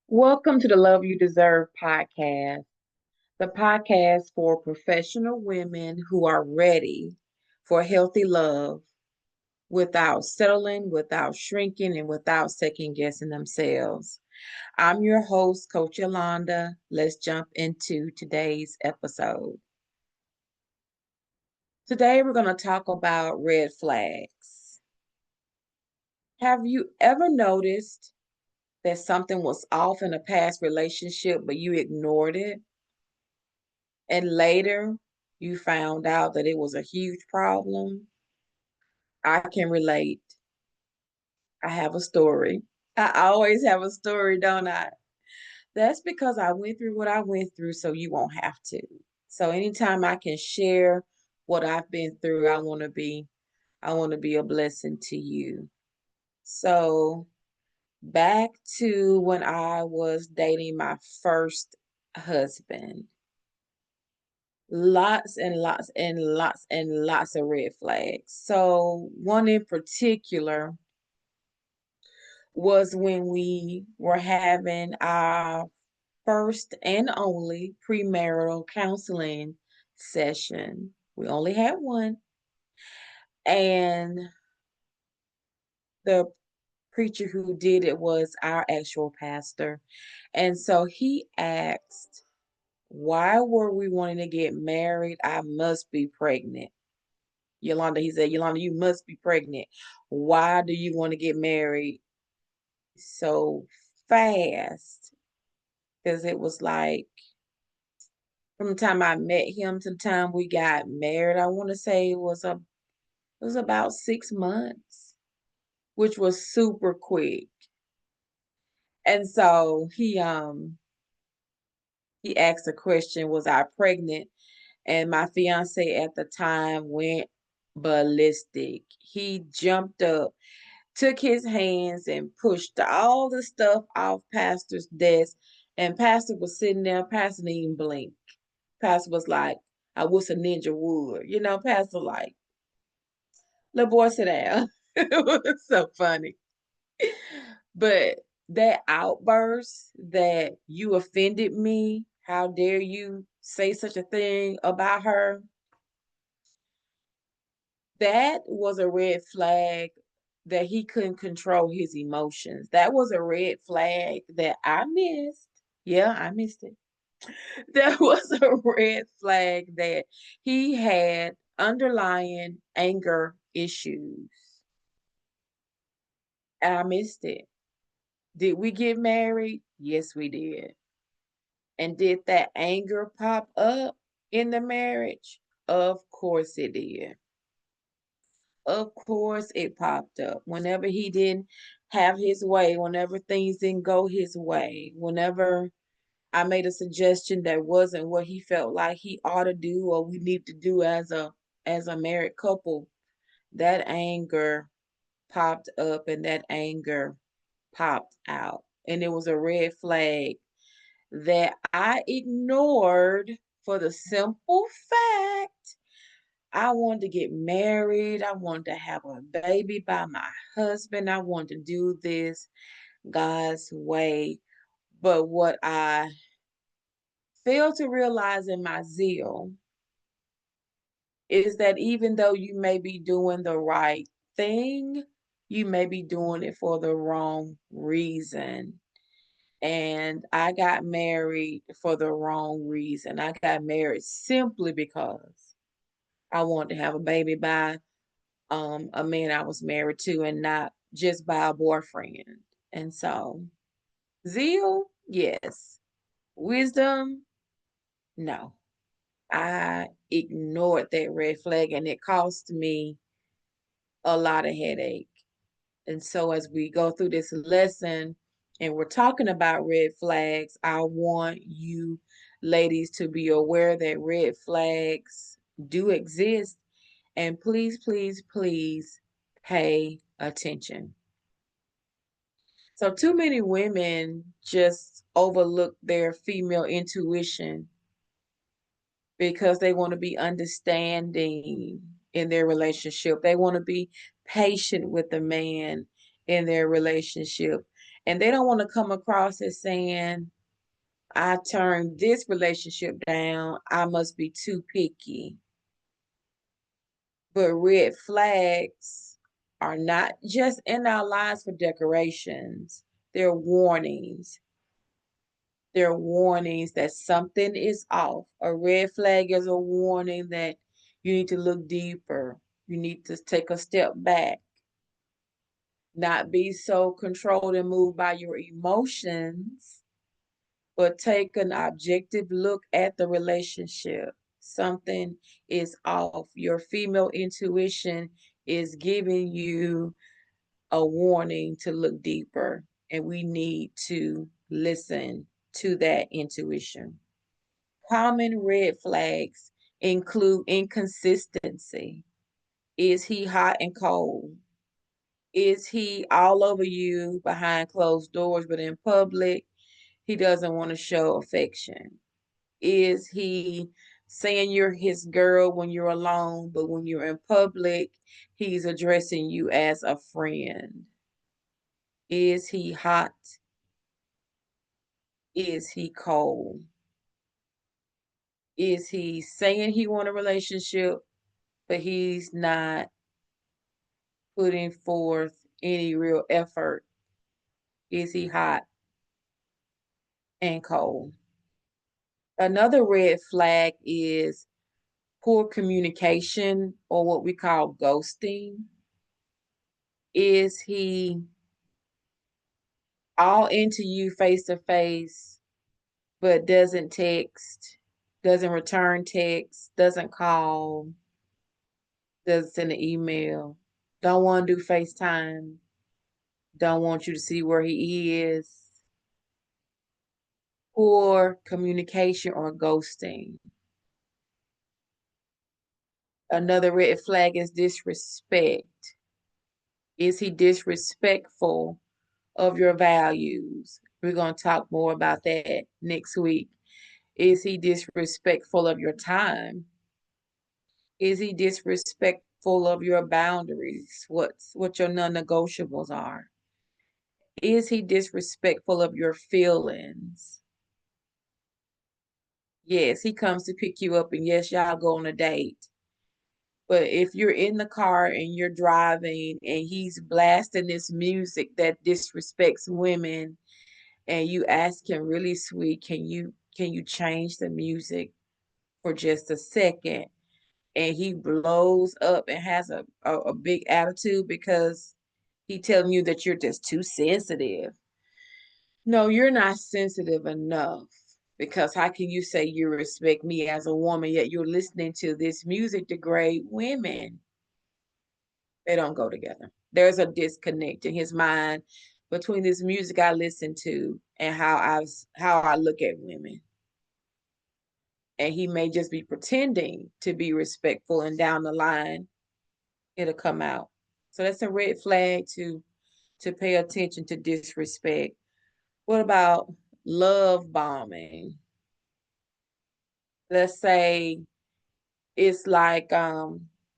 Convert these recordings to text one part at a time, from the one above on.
Welcome to the Love You Deserve podcast, the podcast for professional women who are ready for healthy love without settling, without shrinking, and without second guessing themselves. I'm your host, Coach Yolanda. Let's jump into today's episode. Today, we're going to talk about red flags. Have you ever noticed that something was off in a past relationship, but you ignored it? And later you found out that it was a huge problem? I can relate. I have a story. I always have a story, don't I? That's because I went through what I went through, so you won't have to. So anytime I can share what I've been through, I want to be a blessing to you. So back to when I was dating my first husband. Lots and lots and lots and lots of red flags. So one in particular was when we were having our first and only premarital counseling session. We only had one, and the preacher who did it was our actual pastor. And so he asked, why were we wanting to get married? I must be pregnant. Yolanda, he said, Yolanda, you must be pregnant. Why do you want to get married so fast? Because it was like from the time I met him to the time we got married, I want to say it was about 6 months, which was super quick. And so he asked a question, was I pregnant? And my fiance at the time went ballistic. He jumped up, took his hands and pushed all the stuff off Pastor's desk. And Pastor was sitting there. Pastor didn't even blink. Pastor was like, I wish a ninja would. Pastor like, little boy, sit down. It was so funny. But that outburst that you offended me, how dare you say such a thing about her? That was a red flag that he couldn't control his emotions. That was a red flag that I missed. Yeah, I missed it. That was a red flag that he had underlying anger issues. And I missed it. Did we get married? Yes, we did. And did that anger pop up in the marriage? Of course it did. Of course it popped up. Whenever he didn't have his way, whenever things didn't go his way, whenever I made a suggestion that wasn't what he felt like he ought to do or we need to do as a married couple, that anger popped up and that anger popped out. And it was a red flag that I ignored for the simple fact I wanted to get married. I wanted to have a baby by my husband. I wanted to do this God's way. But what I failed to realize in my zeal is that even though you may be doing the right thing, you may be doing it for the wrong reason. And I got married for the wrong reason. I got married simply because I wanted to have a baby by a man I was married to and not just by a boyfriend. And so, zeal, yes. Wisdom, no. I ignored that red flag and it cost me a lot of headache. And so, as we go through this lesson and we're talking about red flags, I want you ladies to be aware that red flags do exist. And please, please, please pay attention. So, too many women just overlook their female intuition because they want to be understanding in their relationship. They want to be patient with the man in their relationship. And they don't want to come across as saying, I turned this relationship down. I must be too picky. But red flags are not just in our lives for decorations, they're warnings. They're warnings that something is off. A red flag is a warning that you need to look deeper. You need to take a step back, not be so controlled and moved by your emotions, but take an objective look at the relationship. Something is off. Your female intuition is giving you a warning to look deeper, and we need to listen to that intuition. Common red flags include inconsistency. Is he hot and cold? Is he all over you behind closed doors, but in public, he doesn't want to show affection? Is he saying you're his girl when you're alone, but when you're in public, he's addressing you as a friend? Is he hot? Is he cold? Is he saying he want a relationship, but he's not putting forth any real effort? Is he hot and cold? Another red flag is poor communication, or what we call ghosting. Is he all into you face to face, but doesn't text, doesn't return text, doesn't call, doesn't send an email, don't want to do FaceTime, don't want you to see where he is? Poor communication or ghosting. Another red flag is disrespect. Is he disrespectful of your values? We're going to talk more about that next week. Is he disrespectful of your time? Is he disrespectful of your boundaries? What your non-negotiables are? Is he disrespectful of your feelings? Yes, he comes to pick you up, and yes, y'all go on a date. But if you're in the car and you're driving and he's blasting this music that disrespects women, and you ask him really sweet, can you change the music for just a second? And he blows up and has a big attitude because he telling you that you're just too sensitive. No, you're not sensitive enough, because how can you say you respect me as a woman yet you're listening to this music degrade women? They don't go together. There's a disconnect in his mind between this music I listen to and how I look at women. And he may just be pretending to be respectful, and down the line it'll come out. So that's a red flag to pay attention to disrespect. What about love bombing? Let's say it's like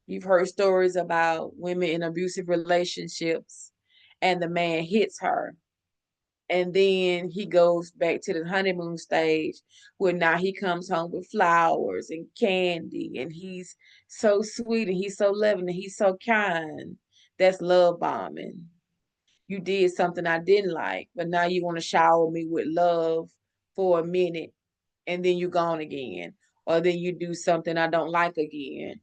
you've heard stories about women in abusive relationships, and the man hits her, and then he goes back to the honeymoon stage, where now he comes home with flowers and candy, and he's so sweet and he's so loving and he's so kind. That's love bombing. You did something I didn't like, but now you want to shower me with love for a minute, and then you're gone again. Or then you do something I don't like again.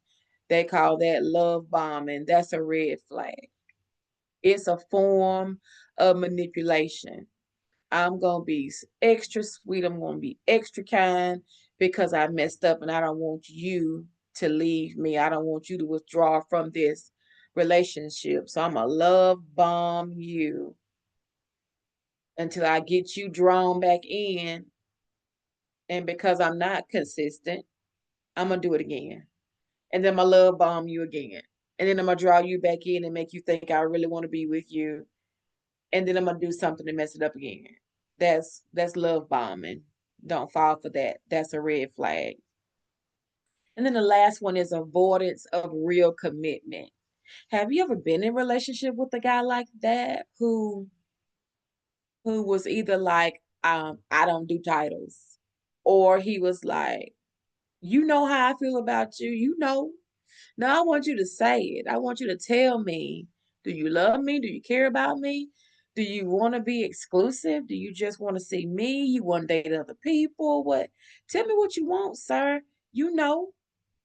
They call that love bombing. That's a red flag. It's a form of manipulation. I'm going to be extra sweet. I'm going to be extra kind because I messed up, and I don't want you to leave me. I don't want you to withdraw from this relationship. So I'm going to love bomb you until I get you drawn back in. And because I'm not consistent, I'm going to do it again. And then my love bomb you again. And then I'm going to draw you back in and make you think I really want to be with you. And then I'm going to do something to mess it up again. That's love bombing. Don't fall for that. That's a red flag. And then the last one is avoidance of real commitment. Have you ever been in a relationship with a guy like that, who was either like, I don't do titles, or he was like, you know how I feel about you, you know. Now I want you to say it. I want you to tell me, do you love me? Do you care about me? Do you want to be exclusive? Do you just want to see me? You want to date other people? What? Tell me what you want, sir. You know,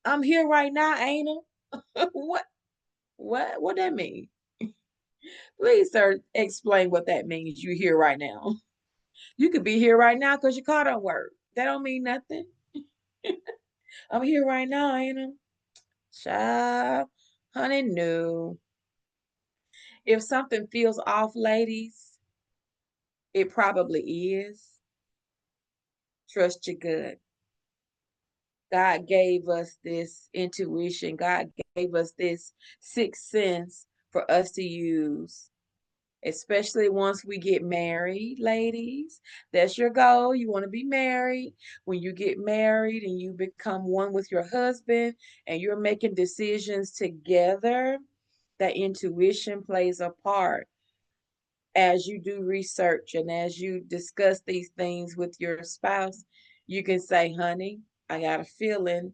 I'm here right now, ain't I? What? What that mean? Please, sir, explain what that means. You here right now. You could be here right now because your car don't work. That don't mean nothing. I'm here right now, ain't I? Child, honey, no. If something feels off, ladies, it probably is. Trust your gut. God gave us this intuition. God gave us this sixth sense for us to use, especially once we get married, ladies. That's your goal. You want to be married. When you get married and you become one with your husband and you're making decisions together, that intuition plays a part. As you do research and as you discuss these things with your spouse, you can say, honey, I got a feeling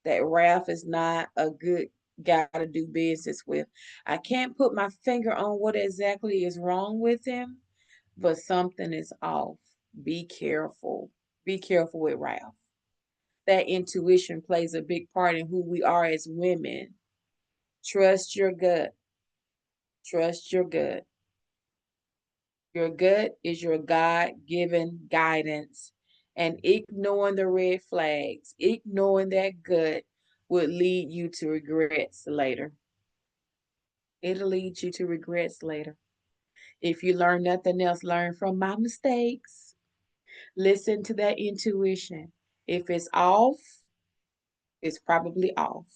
that Ralph is not a good guy to do business with. I can't put my finger on what exactly is wrong with him, but something is off. Be careful. Be careful with Ralph. That intuition plays a big part in who we are as women. Trust your gut. Trust your gut. Your gut is your God given guidance, and ignoring the red flags, ignoring that gut would lead you to regrets later. It'll lead you to regrets later. If you learn nothing else, learn from my mistakes. Listen to that intuition. If it's off, it's probably off.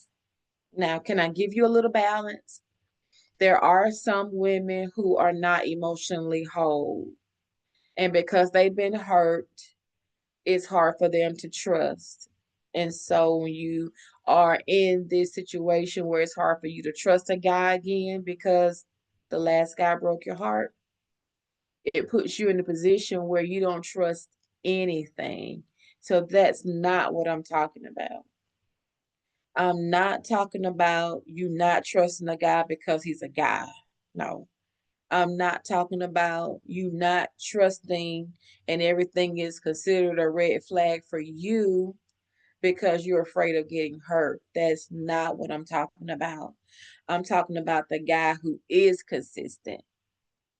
Now, can I give you a little balance? There are some women who are not emotionally whole, and because they've been hurt, it's hard for them to trust. And so when you are in this situation where it's hard for you to trust a guy again because the last guy broke your heart, it puts you in a position where you don't trust anything. So that's not what I'm talking about. I'm not talking about you not trusting a guy because he's a guy. No. I'm not talking about you not trusting and everything is considered a red flag for you because you're afraid of getting hurt. That's not what I'm talking about. I'm talking about the guy who is consistent,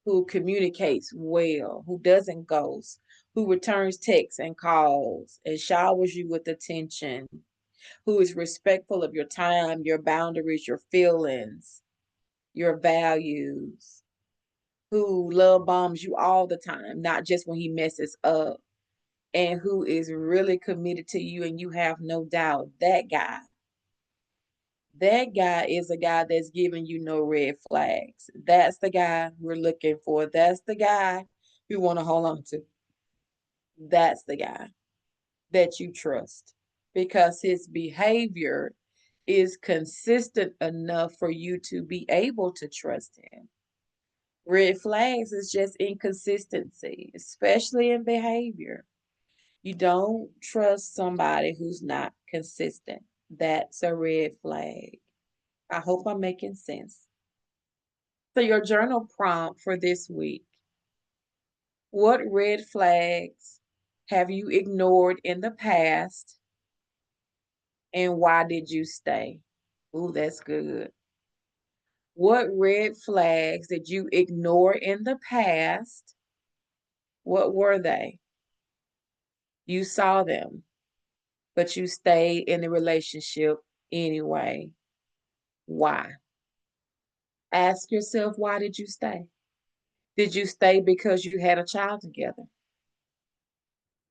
who communicates well, who doesn't ghost, who returns texts and calls and showers you with attention, who is respectful of your time, your boundaries, your feelings, your values, who love bombs you all the time, not just when he messes up, and who is really committed to you and you have no doubt. That guy is a guy that's giving you no red flags. That's the guy we're looking for. That's the guy we want to hold on to. That's the guy that you trust because his behavior is consistent enough for you to be able to trust him. Red flags is just inconsistency, especially in behavior. You don't trust somebody who's not consistent. That's a red flag. I hope I'm making sense. So, your journal prompt for this week: what red flags have you ignored in the past and why did you stay? Ooh, that's good. What red flags did you ignore in the past? What were they? You saw them, but you stayed in the relationship anyway. Why? Ask yourself, why did you stay? Did you stay because you had a child together?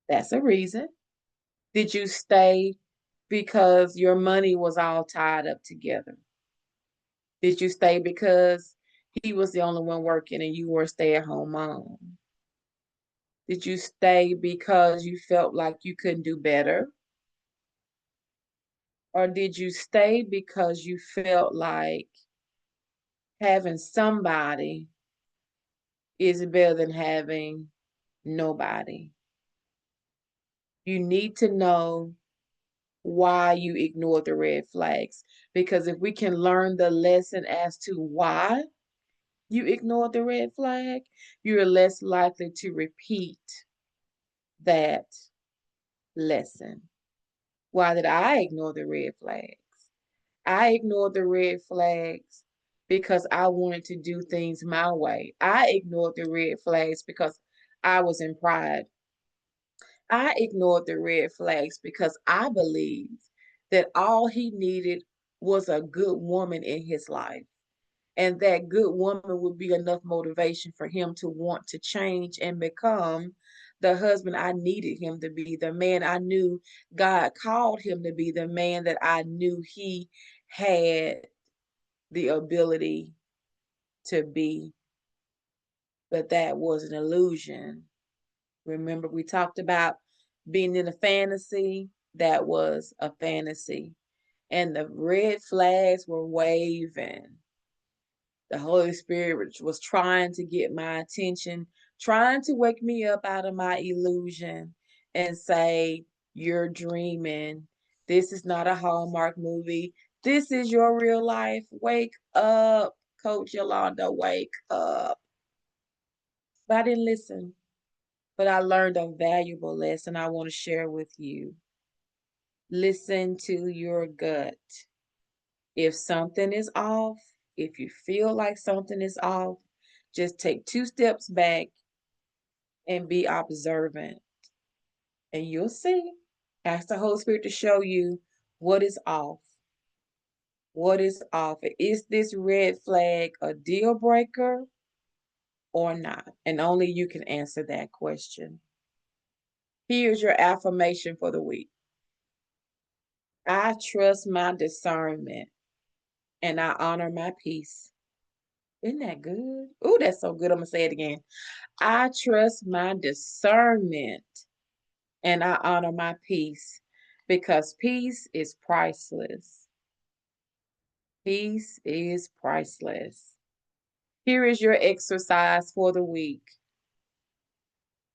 That's a reason. Did you stay because your money was all tied up together? Did you stay because he was the only one working and you were a stay-at-home mom? Did you stay because you felt like you couldn't do better? Or did you stay because you felt like having somebody is better than having Nobody. You need to know why you ignored the red flags. Because if we can learn the lesson as to why you ignored the red flag, you're less likely to repeat that lesson. Why did I ignore the red flags? I ignored the red flags because I wanted to do things my way. I ignored the red flags because I was in pride. I ignored the red flags because I believed that all he needed was a good woman in his life. And that good woman would be enough motivation for him to want to change and become the husband I needed him to be, the man I knew God called him to be, the man that I knew he had the ability to be. But that was an illusion. Remember, we talked about being in a fantasy? That was a fantasy. And the red flags were waving. The Holy Spirit was trying to get my attention, trying to wake me up out of my illusion and say, "You're dreaming. This is not a Hallmark movie. This is your real life. Wake up, Coach Yolanda, wake up." But I didn't listen. But I learned a valuable lesson I want to share with you. Listen to your gut. If something is off, if you feel like something is off, just take 2 steps back and be observant. And you'll see. Ask the Holy Spirit to show you what is off. What is off? Is this red flag a deal breaker or not? And only you can answer that question. Here's your affirmation for the week. I trust my discernment and I honor my peace. Isn't that good? Oh, that's so good. I'm going to say it again. I trust my discernment and I honor my peace because peace is priceless. Peace is priceless. Here is your exercise for the week.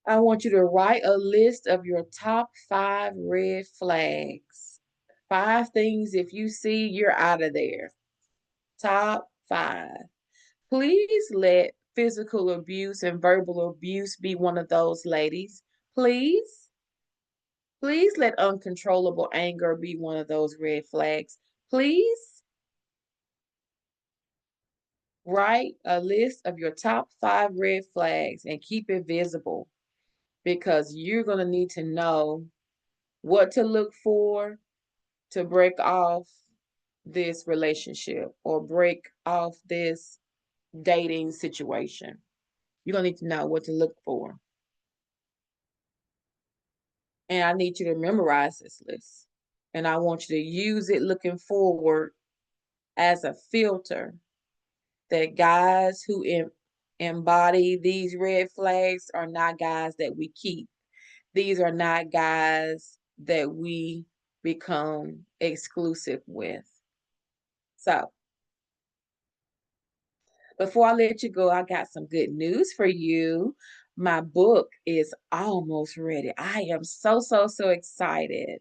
I want you to write a list of your top 5 red flags. 5 things, if you see, you're out of there. Top 5. Please let physical abuse and verbal abuse be one of those, ladies. Please. Please let uncontrollable anger be one of those red flags. Please write a list of your top 5 red flags and keep it visible because you're going to need to know what to look for to break off this relationship or break off this dating situation. You're going to need to know what to look for. And I need you to memorize this list. And I want you to use it looking forward as a filter that guys who embody these red flags are not guys that we keep. These are not guys that we become exclusive with. So, before I let you go, I got some good news for you. My book is almost ready. I am so excited.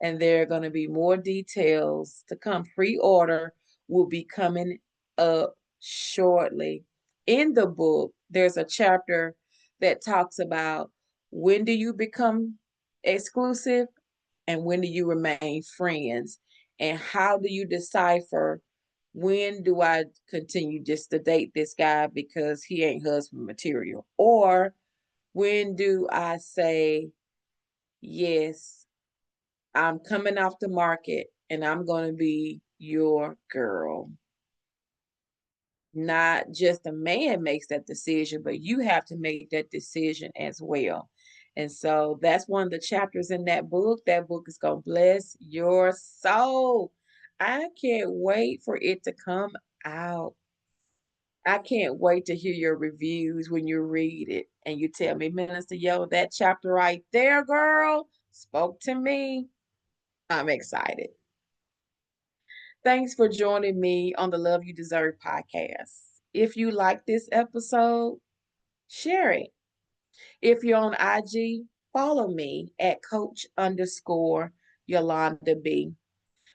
And there are going to be more details to come. Pre-order will be coming up shortly. In the book, there's a chapter that talks about when do you become exclusive and when do you remain friends, and how do you decipher when do I continue just to date this guy because he ain't husband material, or when do I say yes, I'm coming off the market and I'm going to be your girl. Not just a man makes that decision, but you have to make that decision as well. And so that's one of the chapters in that book. That book is going to bless your soul. I can't wait for it to come out. I can't wait to hear your reviews when you read it and you tell me, Minister Yo, that chapter right there, girl, spoke to me. I'm excited. Thanks for joining me on the Love You Deserve podcast. If you like this episode, share it. If you're on IG, follow me at coach underscore Yolanda B.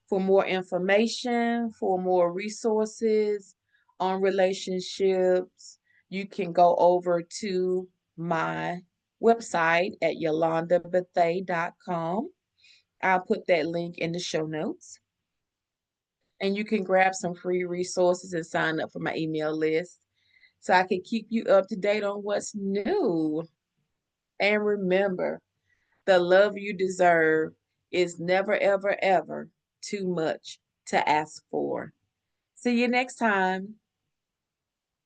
For more information, for more resources on relationships, you can go over to my website at yolandabethay.com. I'll put that link in the show notes. And you can grab some free resources and sign up for my email list so I can keep you up to date on what's new. And remember, the love you deserve is never, ever, ever too much to ask for. See you next time.